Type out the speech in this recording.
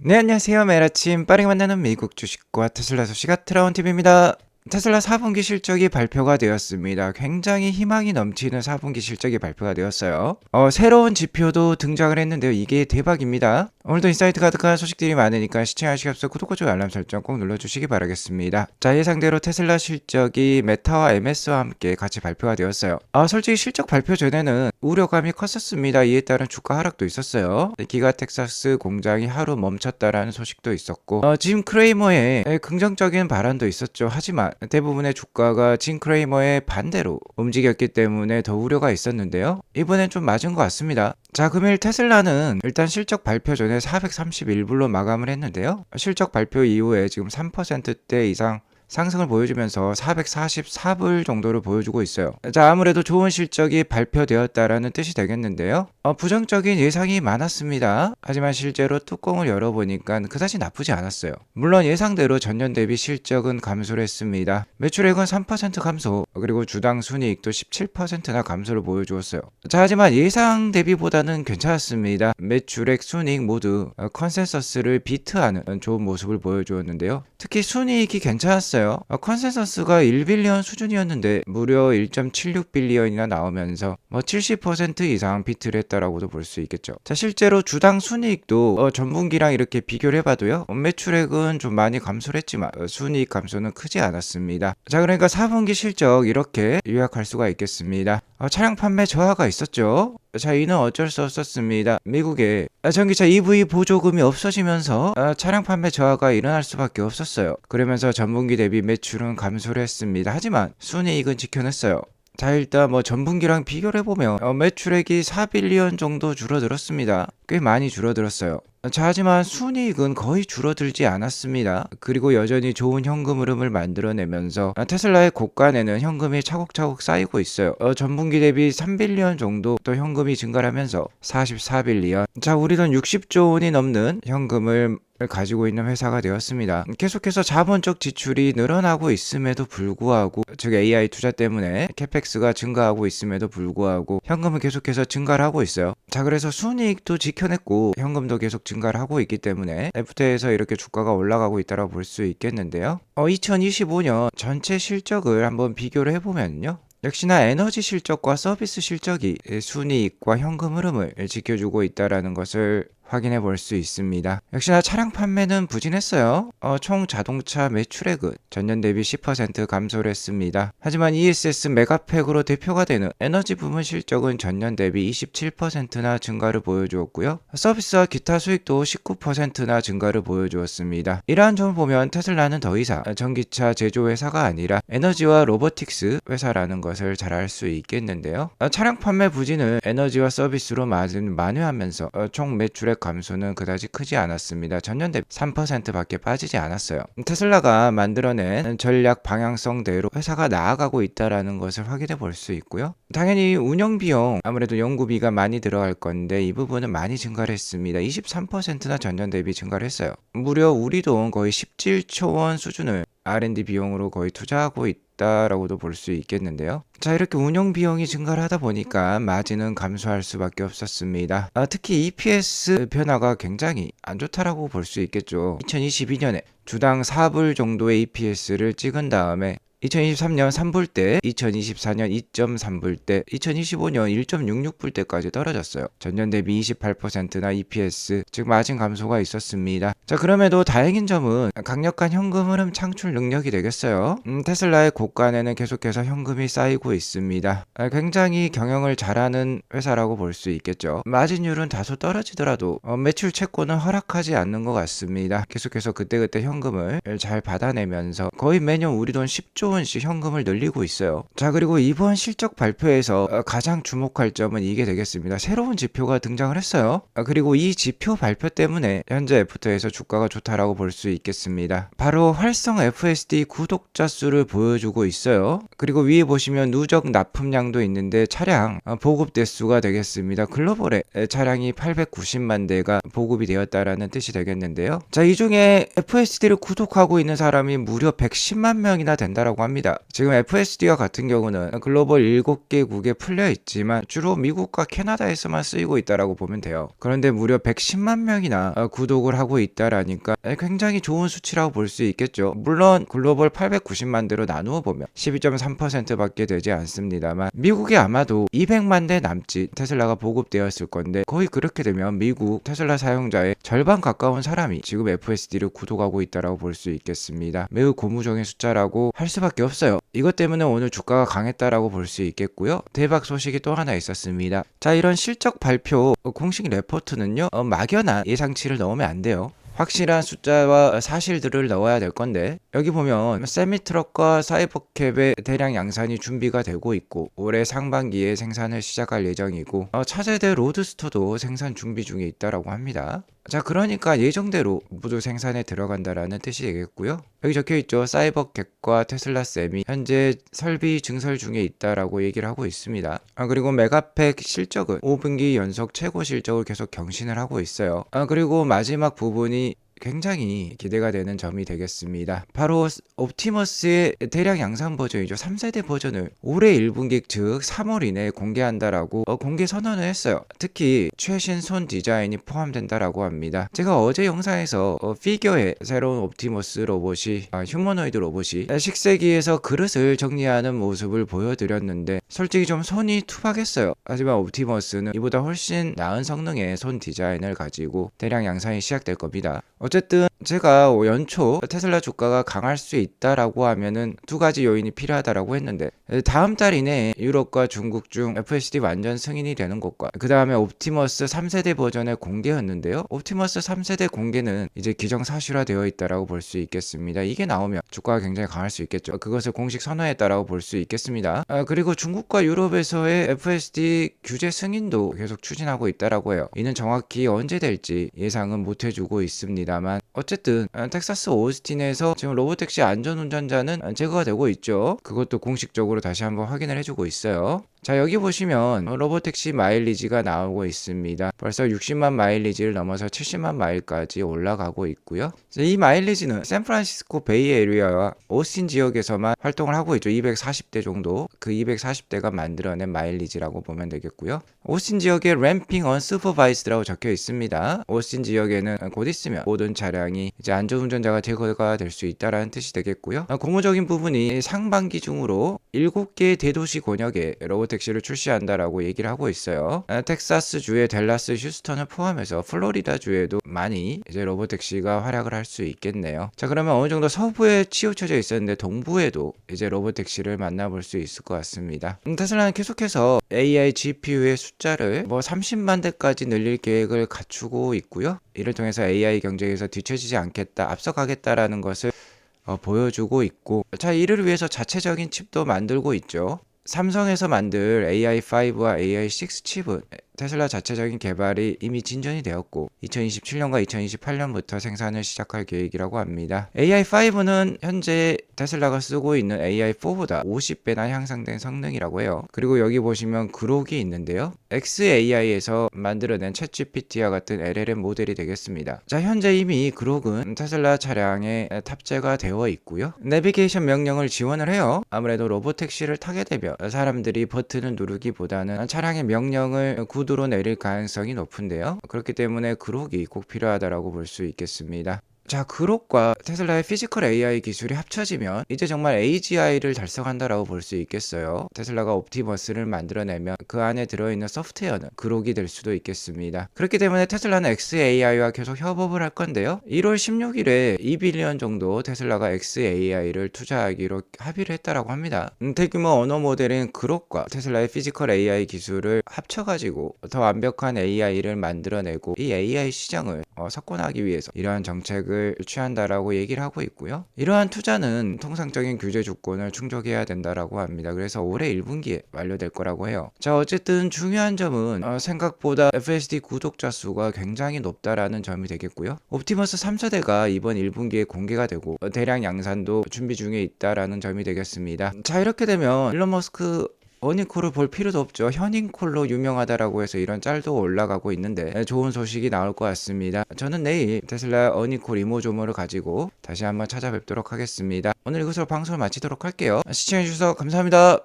네, 안녕하세요. 매일 아침 빠르게 만나는 미국 주식과 테슬라 소식가 트라운 TV입니다. 테슬라 4분기 실적이 발표가 되었습니다. 굉장히 희망이 넘치는 4분기 실적이 발표가 되었어요. 새로운 지표도 등장을 했는데요. 이게 대박입니다. 오늘도 인사이트 가득한 소식들이 많으니까 시청하시기 앞서 구독과 좋아요 알람 설정 꼭 눌러주시기 바라겠습니다. 자, 예상대로 테슬라 실적이 메타와 MS와 함께 같이 발표가 되었어요. 솔직히 실적 발표 전에는 우려감이 컸었습니다. 이에 따른 주가 하락도 있었어요. 기가 텍사스 공장이 하루 멈췄다라는 소식도 있었고 짐 크레이머의 긍정적인 발언도 있었죠. 하지만 대부분의 주가가 짐 크레이머의 반대로 움직였기 때문에 더 우려가 있었는데요. 이번엔 좀 맞은 것 같습니다. 자, 금일 테슬라는 일단 실적 발표 전에 431불로 마감을 했는데요. 실적 발표 이후에 지금 3%대 이상 상승을 보여주면서 444불 정도를 보여주고 있어요. 자, 아무래도 좋은 실적이 발표되었다라는 뜻이 되겠는데요. 부정적인 예상이 많았습니다. 하지만 실제로 뚜껑을 열어보니까 그다지 나쁘지 않았어요. 물론 예상대로 전년 대비 실적은 감소를 했습니다. 매출액은 3% 감소, 그리고 주당 순이익도 17%나 감소를 보여주었어요. 자, 하지만 예상 대비보다는 괜찮았습니다. 매출액, 순이익 모두 컨센서스를 비트하는 좋은 모습을 보여주었는데요. 특히 순이익이 괜찮았어요. 컨센서스가 1빌리언 수준이었는데 무려 1.76빌리언이나 나오면서 70% 이상 비트를 했다라고도 볼 수 있겠죠. 자, 실제로 주당 순이익도 전분기랑 이렇게 비교를 해봐도요. 매출액은 좀 많이 감소를 했지만 순이익 감소는 크지 않았습니다. 자, 그러니까 4분기 실적 이렇게 요약할 수가 있겠습니다. 차량 판매 저하가 있었죠. 자, 이는 어쩔 수 없었습니다. 미국에 전기차 EV 보조금이 없어지면서 차량 판매 저하가 일어날 수밖에 없었어요. 그러면서 전분기 대비 매출은 감소를 했습니다. 하지만 순이익은 지켜냈어요. 자, 일단 전분기랑 비교를 해보면 매출액이 4빌리언 정도 줄어들었습니다. 꽤 많이 줄어들었어요. 자, 하지만 순이익은 거의 줄어들지 않았습니다. 그리고 여전히 좋은 현금 흐름을 만들어내면서 테슬라의 고간에는 현금이 차곡차곡 쌓이고 있어요. 전분기 대비 3빌리언 정도 또 현금이 증가하면서 44빌리언. 자, 우리 돈 60조 원이 넘는 현금을 가지고 있는 회사가 되었습니다. 계속해서 자본적 지출이 늘어나고 있음에도 불구하고, 즉 AI 투자 때문에 캐펙스가 증가하고 있음에도 불구하고 현금은 계속해서 증가를 하고 있어요. 자, 그래서 순이익도 지켜냈고 현금도 계속 증가를 하고 있기 때문에 애프터에서 이렇게 주가가 올라가고 있다고 볼 수 있겠는데요. 2025년 전체 실적을 한번 비교를 해보면요. 역시나 에너지 실적과 서비스 실적이 순이익과 현금 흐름을 지켜주고 있다는 것을 확인해 볼 수 있습니다. 역시나 차량 판매는 부진했어요. 총 자동차 매출액은 전년 대비 10% 감소를 했습니다. 하지만 ESS 메가팩으로 대표가 되는 에너지 부문 실적은 전년 대비 27%나 증가를 보여주었고요. 서비스와 기타 수익도 19%나 증가를 보여주었습니다. 이러한 점을 보면 테슬라는 더 이상 전기차 제조 회사가 아니라 에너지와 로보틱스 회사라는 것을 잘 알 수 있겠는데요. 차량 판매 부진을 에너지와 서비스로 만회하면서 총 매출액 감소는 그다지 크지 않았습니다. 전년 대비 3%밖에 빠지지 않았어요. 테슬라가 만들어낸 전략 방향성대로 회사가 나아가고 있다는 것을 확인해 볼 수 있고요. 당연히 운영 비용, 아무래도 연구비가 많이 들어갈 건데 이 부분은 많이 증가를 했습니다. 23%나 전년 대비 증가를 했어요. 무려 우리 돈 거의 17조 원 수준을 R&D 비용으로 거의 투자하고 있다라고도 볼 수 있겠는데요. 자, 이렇게 운영 비용이 증가를 하다 보니까 마진은 감소할 수밖에 없었습니다. 특히 EPS 변화가 굉장히 안 좋다라고 볼 수 있겠죠. 2022년에 주당 4불 정도의 EPS를 찍은 다음에 2023년 3불 때, 2024년 2.3불 때, 2025년 1.66불 때까지 떨어졌어요. 전년 대비 28%나 EPS, 즉 마진 감소가 있었습니다. 자, 그럼에도 다행인 점은 강력한 현금 흐름 창출 능력이 되겠어요. 테슬라의 고간에는 계속해서 현금이 쌓이고 있습니다. 굉장히 경영을 잘하는 회사라고 볼 수 있겠죠. 마진율은 다소 떨어지더라도 매출 채권은 허락하지 않는 것 같습니다. 계속해서 그때그때 현금을 잘 받아내면서 거의 매년 우리 돈 10조 원씩 현금을 늘리고 있어요. 자, 그리고 이번 실적 발표에서 가장 주목할 점은 이게 되겠습니다. 새로운 지표가 등장을 했어요. 그리고 이 지표 발표 때문에 현재 애프터에서 주가가 좋다라고 볼 수 있겠습니다. 바로 활성 FSD 구독자 수를 보여주고 있어요. 그리고 위에 보시면 누적 납품량도 있는데 차량 보급 대수가 되겠습니다. 글로벌에 차량이 890만 대가 보급이 되었다라는 뜻이 되겠는데요. 자, 이 중에 FSD를 구독하고 있는 사람이 무려 110만 명이나 된다라고 있다라고 합니다. 지금 FSD와 같은 경우는 글로벌 7개국에 풀려 있지만 주로 미국과 캐나다에서만 쓰이고 있다라고 보면 돼요. 그런데 무려 110만 명이나 구독을 하고 있다라니까 굉장히 좋은 수치라고 볼 수 있겠죠. 물론 글로벌 890만 대로 나누어 보면 12.3%밖에 되지 않습니다만 미국에 아마도 200만 대 남짓 테슬라가 보급되었을 건데 거의 그렇게 되면 미국 테슬라 사용자의 절반 가까운 사람이 지금 FSD를 구독하고 있다라고 볼 수 있겠습니다. 매우 고무적인 숫자라고 할 수밖에 없어요. 이것 때문에 오늘 주가가 강했다라고 볼 수 있겠고요. 대박 소식이 또 하나 있었습니다. 자, 이런 실적 발표 공식 레포트는요, 막연한 예상치를 넣으면 안 돼요. 확실한 숫자와 사실들을 넣어야 될 건데, 여기 보면 세미트럭과 사이버캡의 대량 양산이 준비가 되고 있고 올해 상반기에 생산을 시작할 예정이고 차세대 로드스터도 생산 준비 중에 있다라고 합니다. 자, 그러니까 예정대로 모두 생산에 들어간다라는 뜻이 되겠고요. 여기 적혀있죠. 사이버캡과 테슬라 셈이 현재 설비 증설 중에 있다라고 얘기를 하고 있습니다. 그리고 메가팩 실적은 5분기 연속 최고 실적을 계속 경신을 하고 있어요. 그리고 마지막 부분이 굉장히 기대가 되는 점이 되겠습니다. 바로 옵티머스의 대량 양산 버전이죠. 3세대 버전을 올해 1분기 즉 3월 이내에 공개한다라고 공개 선언을 했어요. 특히 최신 손 디자인이 포함된다라고 합니다. 제가 어제 영상에서 피겨의 새로운 옵티머스 로봇이 휴머노이드 로봇이 식세기에서 그릇을 정리하는 모습을 보여드렸는데 솔직히 좀 손이 투박했어요. 하지만 옵티머스는 이보다 훨씬 나은 성능의 손 디자인을 가지고 대량 양산이 시작될 겁니다. 어쨌든 제가 연초 테슬라 주가가 강할 수 있다라고 하면은 두 가지 요인이 필요하다라고 했는데 다음 달 이내에 유럽과 중국 중 FSD 완전 승인이 되는 것과 그 다음에 옵티머스 3세대 버전의 공개였는데요. 옵티머스 3세대 공개는 이제 기정사실화 되어 있다라고 볼 수 있겠습니다. 이게 나오면 주가가 굉장히 강할 수 있겠죠. 그것을 공식 선언했다라고 볼 수 있겠습니다. 그리고 중국과 유럽에서의 FSD 규제 승인도 계속 추진하고 있다라고 해요. 이는 정확히 언제 될지 예상은 못 해주고 있습니다만 어쨌든 텍사스 오스틴에서 지금 로보택시 안전운전자는 제거가 되고 있죠. 그것도 공식적으로 다시 한번 확인을 해주고 있어요. 자, 여기 보시면 로보택시 마일리지가 나오고 있습니다. 벌써 60만 마일리지를 넘어서 70만 마일까지 올라가고 있고요. 이 마일리지는 샌프란시스코 베이에리어와 오스틴 지역에서만 활동을 하고 있죠. 240대 정도. 그 240대가 만들어낸 마일리지라고 보면 되겠고요. 오스틴 지역에 램핑 언슈퍼바이스드라고 적혀 있습니다. 오스틴 지역에는 곧 있으면 모든 차량이 이제 안전운전자가 제거가 될 수 있다라는 뜻이 되겠고요. 고무적인 부분이 상반기 중으로 7개의 대도시 권역에 로보택시를 출시한다라고 얘기를 하고 있어요. 텍사스 주의 댈러스, 휴스턴을 포함해서 플로리다 주에도 많이 이제 로보택시가 활약을 할 수 있겠네요. 자, 그러면 어느 정도 서부에 치우쳐져 있었는데 동부에도 이제 로보택시를 만나볼 수 있을 것 같습니다. 테슬라는 계속해서 AI GPU의 숫자를 30만 대까지 늘릴 계획을 갖추고 있고요. 이를 통해서 AI 경쟁에서 뒤처지지 않겠다, 앞서가겠다라는 것을 보여주고 있고, 자, 이를 위해서 자체적인 칩도 만들고 있죠. 삼성에서 만들 AI5와 AI6 칩은 테슬라 자체적인 개발이 이미 진전이 되었고 2027년과 2028년부터 생산을 시작할 계획이라고 합니다. AI5는 현재 테슬라가 쓰고 있는 AI4보다 50배나 향상된 성능이라고 해요. 그리고 여기 보시면 그록이 있는데요. xAI에서 만들어낸 챗GPT와 같은 LLM 모델이 되겠습니다. 자, 현재 이미 그록은 테슬라 차량에 탑재가 되어 있고요. 내비게이션 명령을 지원을 해요. 아무래도 로보택시를 타게 되면 사람들이 버튼을 누르기보다는 차량의 명령을 구두로 내릴 가능성이 높은데요. 그렇기 때문에 그록이 꼭 필요하다라고 볼 수 있겠습니다. 자, 그록과 테슬라의 피지컬 AI 기술이 합쳐지면 이제 정말 AGI를 달성한다라고 볼 수 있겠어요. 테슬라가 옵티머스를 만들어내면 그 안에 들어있는 소프트웨어는 그록이 될 수도 있겠습니다. 그렇기 때문에 테슬라는 xAI와 계속 협업을 할 건데요. 1월 16일에 2빌리언 정도 테슬라가 xAI를 투자하기로 합의를 했다라고 합니다. 대규모 언어 모델인 그록과 테슬라의 피지컬 AI 기술을 합쳐가지고 더 완벽한 AI를 만들어내고 이 AI 시장을 석권하기 위해서 이러한 정책을 취한다라고 얘기를 하고 있고요. 이러한 투자는 통상적인 규제 조건을 충족해야 된다라고 합니다. 그래서 올해 1분기에 완료될 거라고 해요. 자, 어쨌든 중요한 점은 생각보다 FSD 구독자 수가 굉장히 높다라는 점이 되겠고요. 옵티머스 3세대가 이번 1분기에 공개가 되고 대량 양산도 준비 중에 있다라는 점이 되겠습니다. 자, 이렇게 되면 일론 머스크 어닝콜을 볼 필요도 없죠. 현인콜로 유명하다라고 해서 이런 짤도 올라가고 있는데 좋은 소식이 나올 것 같습니다. 저는 내일 테슬라 어닝콜 이모조모를 가지고 다시 한번 찾아뵙도록 하겠습니다. 오늘 이것으로 방송을 마치도록 할게요. 시청해주셔서 감사합니다.